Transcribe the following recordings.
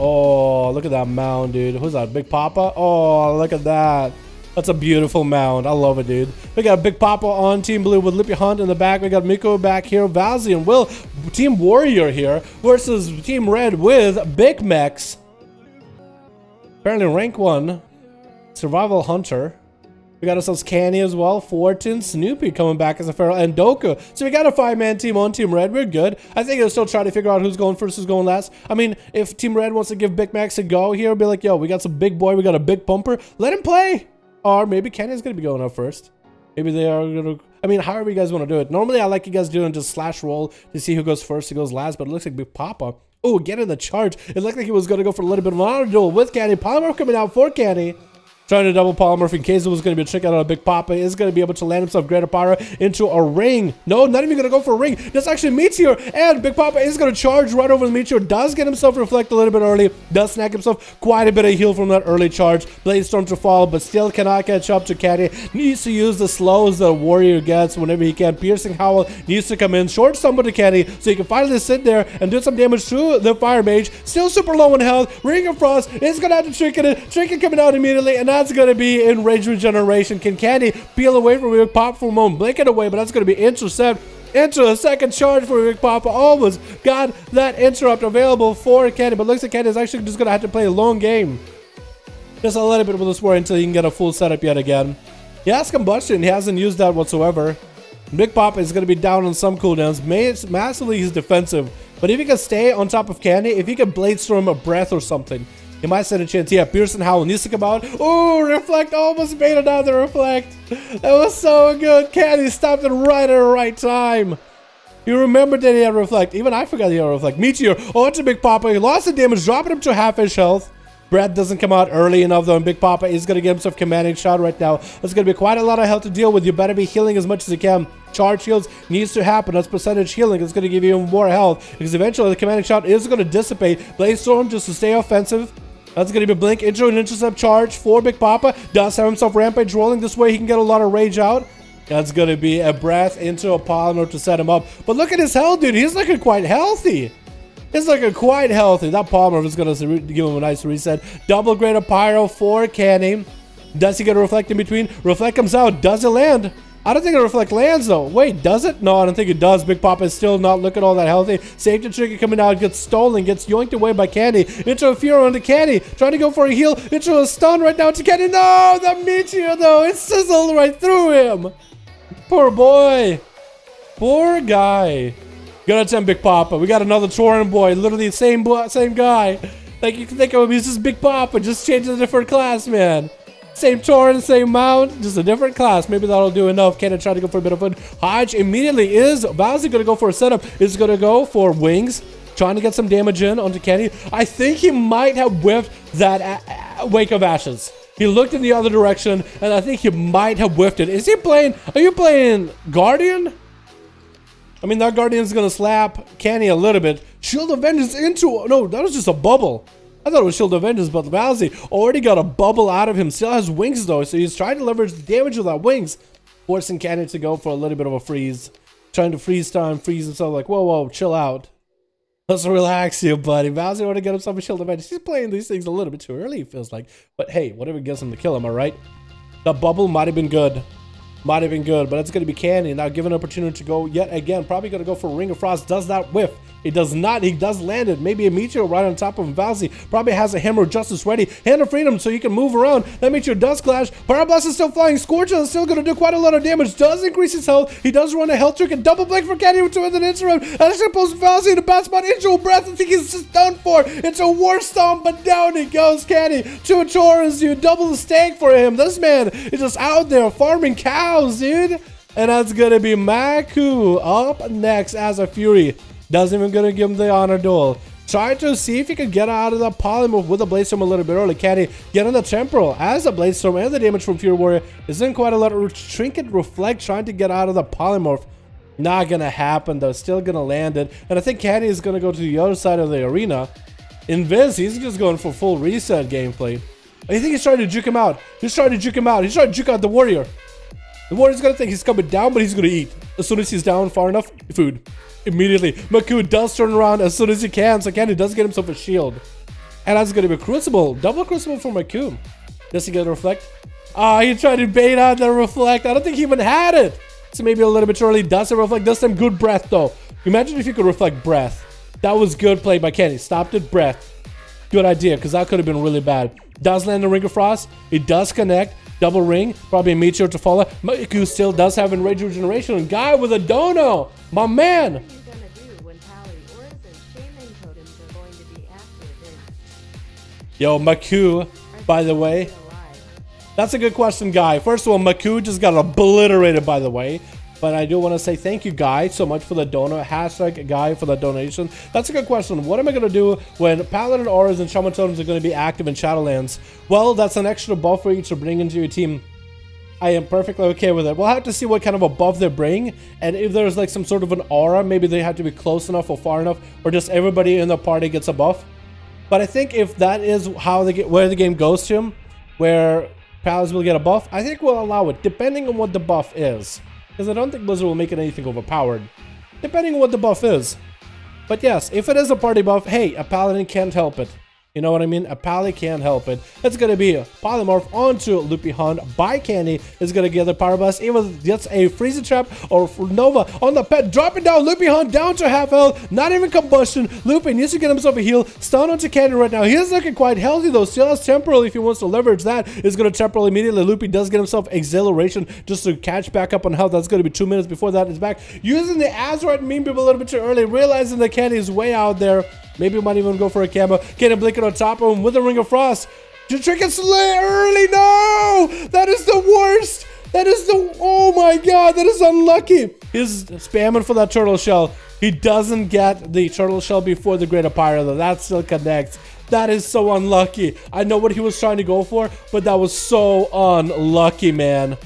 Oh, look at that mound, dude. Who's that? Big Papa? Oh, look at that. That's a beautiful mound. I love it, dude. We got Big Papa on Team Blue with Lippy Hunt in the back. We got Miko back here. Valzy and Will, Team Warrior here versus Team Red with Big Mex. Apparently rank 1. Survival Hunter. We got ourselves Canny as well. Fortin, Snoopy coming back as a Feral, and Doku. So we got a 5-man team on Team Red. We're good. I think they'll still try to figure out who's going first, who's going last. I mean, if Team Red wants to give Big Max a go here, be like, yo, we got some big boy, we got a big pumper. Let him play. Or maybe Canny's going to be going up first. Maybe they are going to... I mean, however you guys want to do it. Normally, I like you guys doing just slash roll to see who goes first, who goes last. But it looks like Big Papa. Oh, get in the charge. It looked like he was going to go for a little bit of an honor duel with Canny. Polymer coming out for Canny. Trying to double polymorph in case it was going to be a trick out of a Big Papa. Is going to be able to land himself Greater Pyro into a ring. No, not even going to go for a ring. That's actually Meteor. And Big Papa is going to charge right over the Meteor. Does get himself reflect a little bit early. Does snag himself quite a bit of heal from that early charge. Blade Storm to fall, but still cannot catch up to Canny. Needs to use the slows that a Warrior gets whenever he can. Piercing Howl needs to come in. Short Stumble to Canny so he can finally sit there and do some damage to the Fire Mage. Still super low in health. Ring of Frost is going to have to Trinket it. Trinket coming out immediately, and that's going to be in Rage Regeneration. Can Candy peel away from Big Papa for a moment? Blink it away, but that's going to be intercept into a second charge for Big Papa. Almost got that interrupt available for Candy, but looks like Candy is actually just going to have to play a long game. Just a little bit with this war until he can get a full setup yet again. He has Combustion. He hasn't used that whatsoever. Big Papa is going to be down on some cooldowns. Massively, he's defensive. But if he can stay on top of Candy, if he can Blade Storm a breath or something, he might stand a chance. Yeah, Pearson Howl needs to come out. Oh, Reflect almost made another Reflect. That was so good. Candy stopped it right at the right time. You remember that he had Reflect. Even I forgot he had Reflect. Meteor onto Big Papa. He lost the damage, dropping him to half-ish health. Breath doesn't come out early enough though, and Big Papa is going to get himself commanding shot right now. That's going to be quite a lot of health to deal with. You better be healing as much as you can. Charge heals needs to happen. That's percentage healing. It's going to give you more health because eventually the commanding shot is going to dissipate. Blaze Storm just to stay offensive. That's going to be a blink into an intercept charge for Big Papa. Does have himself Rampage rolling. This way he can get a lot of rage out. That's going to be a breath into a Polymer to set him up. But look at his health, dude. He's looking quite healthy. He's looking quite healthy. That Polymer is going to give him a nice reset. Double Greater Pyro for Canny. Does he get a Reflect in between? Reflect comes out. Does it land? I don't think a Reflect lands though. Wait, does it? No, I don't think it does. Big Papa is still not looking all that healthy. Safety Trigger coming out, gets stolen, gets yoinked away by Candy. Into a Fear onto Candy. Trying to go for a heal. Into a stun right now to Candy. No, the Meteor though. It sizzled right through him. Poor boy. Poor guy. Good attempt, Big Papa. We got another Tauren boy. Literally the same guy. Like you can think of him, he's just Big Papa. Just changing a different class, man. Same Tauren, same mount, just a different class. Maybe that'll do enough. Can I try to go for a bit of fun? Hodge immediately is Bowsy going to go for a setup. Is going to go for wings. Trying to get some damage in onto Kenny. I think he might have whiffed that Wake of Ashes. He looked in the other direction, and I think he might have whiffed it. Is he playing? Are you playing Guardian? I mean, that Guardian's going to slap Kenny a little bit. Shield of Vengeance into... No, that was just a bubble. I thought it was Shield of Vengeance, but Valzy already got a bubble out of him. Still has wings though, so he's trying to leverage the damage of that wings, forcing Cannon to go for a little bit of a freeze. Trying to freeze time, freeze himself like, whoa, whoa, chill out. Let's relax you, buddy. Valzy want to get himself a Shield of Vengeance. He's playing these things a little bit too early, it feels like. But hey, whatever gets him to kill him, alright? The bubble might have been good. Might have been good, but it's going to be Candy now given an opportunity to go yet again. Probably going to go for Ring of Frost. Does that whiff? He does not. He does land it. Maybe a Meteor right on top of him. Valzy probably has a Hammer of Justice ready. Hand of Freedom so you can move around. That Meteor does clash. Pyroblast is still flying. Scorch is still going to do quite a lot of damage. Does increase his health. He does run a health trick and double blink for Candy with an interrupt. And actually pulls Valzy in a bad spot into a breath. I think he's just done for. It's a War Stomp, but down he goes. Candy to a Taurus, dude. Double the stake for him. This man is just out there farming cows, dude. And that's going to be Maku up next as a Fury. Doesn't even gonna give him the honor duel. Try to see if he can get out of the polymorph with the Blade Storm a little bit early. Can he get on the temporal as a Blade Storm and the damage from Fury Warrior isn't quite a lot of Trinket Reflect trying to get out of the polymorph. Not gonna happen though. Still gonna land it. And I think Canny is gonna go to the other side of the arena. Invis, he's just going for full reset gameplay. I think he's trying to juke him out. He's trying to juke him out. He's trying to juke out the warrior. The warrior's gonna think he's coming down, but he's gonna eat. As soon as he's down far enough, food. Immediately. Maku does turn around as soon as he can, so Canny does get himself a shield. And that's gonna be Crucible. Double Crucible for Maku. Does he get a reflect? Ah, he tried to bait out the reflect. I don't think he even had it. So maybe a little bit too early. Does it reflect? Does some good breath though. Imagine if you could reflect breath. That was good play by Canny. Stopped it, breath. Good idea, because that could have been really bad. Does land the Ring of Frost. It does connect. Double ring. Probably a meteor to follow. Maku still does have enraged regeneration. And guy with a dono. My man. Yo, Maku, by the way. That's a good question, Guy. First of all, Maku just got obliterated, by the way. But I do want to say thank you, Guy, so much for the donor. Hashtag Guy for the donation. That's a good question. What am I going to do when Paladin Auras and Shaman Totems are going to be active in Shadowlands? Well, that's an extra buff for you to bring into your team. I am perfectly okay with it. We'll have to see what kind of a buff they bring. And if there's like some sort of an aura, maybe they have to be close enough or far enough. Or just everybody in the party gets a buff. But I think if that is how they get, where the game goes to, where Paladins will get a buff, I think we'll allow it, depending on what the buff is. Because I don't think Blizzard will make it anything overpowered, depending on what the buff is. But yes, if it is a party buff, hey, a Paladin can't help it. You know what I mean? A Pally can't help it. It's going to be a Polymorph onto Loopy Hunt by Canny. It's going to get the Power Blast. Even gets a Freezer Trap or Nova on the pet. Dropping down Loopy Hunt down to half health. Not even combustion. Loopy needs to get himself a heal. Stun onto Canny right now. He is looking quite healthy though. Still has Temporal if he wants to leverage that. Is going to Temporal immediately. Loopy does get himself Exhilaration just to catch back up on health. That's going to be 2 minutes before that is back. Using the Azeroth meme a little bit too early. Realizing that Canny is way out there. Maybe we might even go for a camo. Canny blinking on top of him with a Ring of Frost. Trick and slay early. No! That is the worst. That is the... Oh my god. That is unlucky. He's spamming for that turtle shell. He doesn't get the turtle shell before the Greater Pyro though. That still connects. That is so unlucky. I know what he was trying to go for, but that was so unlucky, man.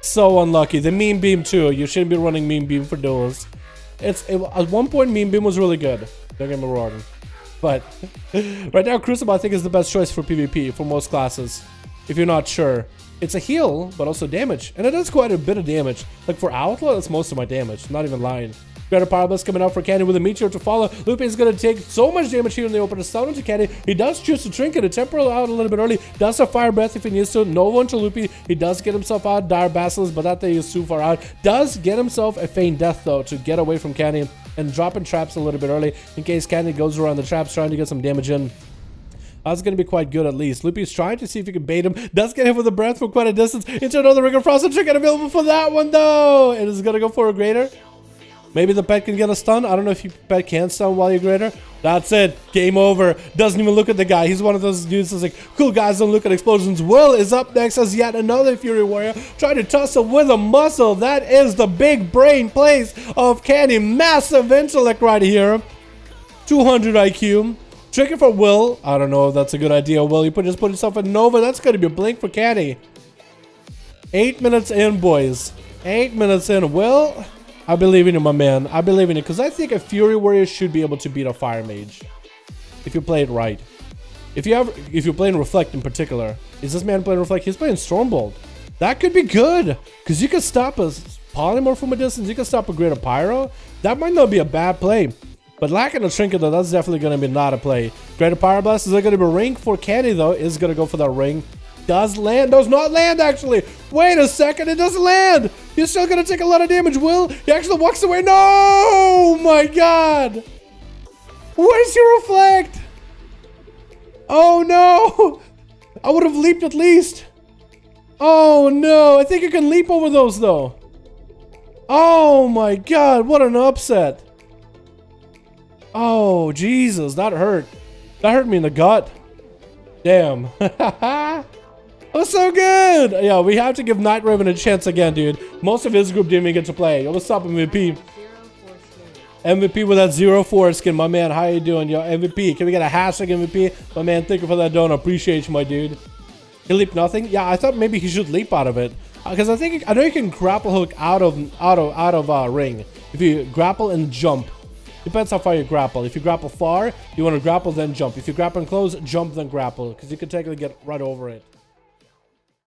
So unlucky. The Meme Beam too. You shouldn't be running Meme Beam for duels. At one point, Meme Beam was really good. Don't get me wrong. But right now, Crucible I think is the best choice for PvP for most classes. If you're not sure. It's a heal, but also damage. And it does quite a bit of damage. Like for Outlaw, that's most of my damage. Not even lying. Greater Power Blast coming out for Canny with a Meteor to follow. Lupe is going to take so much damage here in the open. Stun into Canny. He does choose to Trinket. A Temporal out a little bit early. Does have Fire Breath if he needs to. Nova into Lupe. He does get himself out. Dire Basilisk, but that thing is too far out. Does get himself a Feign Death though to get away from Canny. And dropping traps a little bit early in case Canny goes around the traps trying to get some damage in. That's going to be quite good at least. Loopy's trying to see if he can bait him. Does get hit with a breath from quite a distance. Into another Ring of Frost. And Trinket available for that one though. It is going to go for a Greater. Maybe the pet can get a stun. I don't know if your pet can stun while you're Greater. That's it. Game over. Doesn't even look at the guy. He's one of those dudes that's like, cool guys don't look at explosions. Will is up next as yet another Fury Warrior. Trying to tussle with a muscle. That is the big brain plays of Canny. Massive intellect right here. 200 IQ. Tricky for Will. I don't know if that's a good idea. Will, you just put yourself in Nova. That's going to be a blink for Canny. 8 minutes in, boys. 8 minutes in. Will... I believe in you, my man. I believe in it because I think a Fury Warrior should be able to beat a Fire Mage if you play it right. If you're playing Reflect in particular, is this man playing Reflect? He's playing Stormbolt. That could be good because you can stop a Polymorph from a distance. You can stop a Greater Pyro. That might not be a bad play. But lacking a Trinket though, that's definitely going to be not a play. Greater Pyro Blast is going to be a ring for Canny though. Is going to go for that ring. Does land. Does not land actually. Wait a second. It doesn't land. He's still going to take a lot of damage. Will. He actually walks away. No. My god. Where's your Reflect? Oh no. I would have leaped at least. Oh no. I think you can leap over those though. Oh my god. What an upset. Oh Jesus. That hurt. That hurt me in the gut. Damn. That was so good! Yeah, we have to give Night Raven a chance again, dude. Most of his group didn't even get to play. Yo, what's up, MVP? MVP with that 0-4 skin, my man. How you doing, yo? MVP. Can we get a hashtag MVP? My man, thank you for that donut. Appreciate you, my dude. He leaped nothing? Yeah, I thought maybe he should leap out of it. Because I know you can grapple hook out of ring. If you grapple and jump. Depends how far you grapple. If you grapple far, you want to grapple then jump. If you grapple close, jump then grapple. Because you can technically get right over it.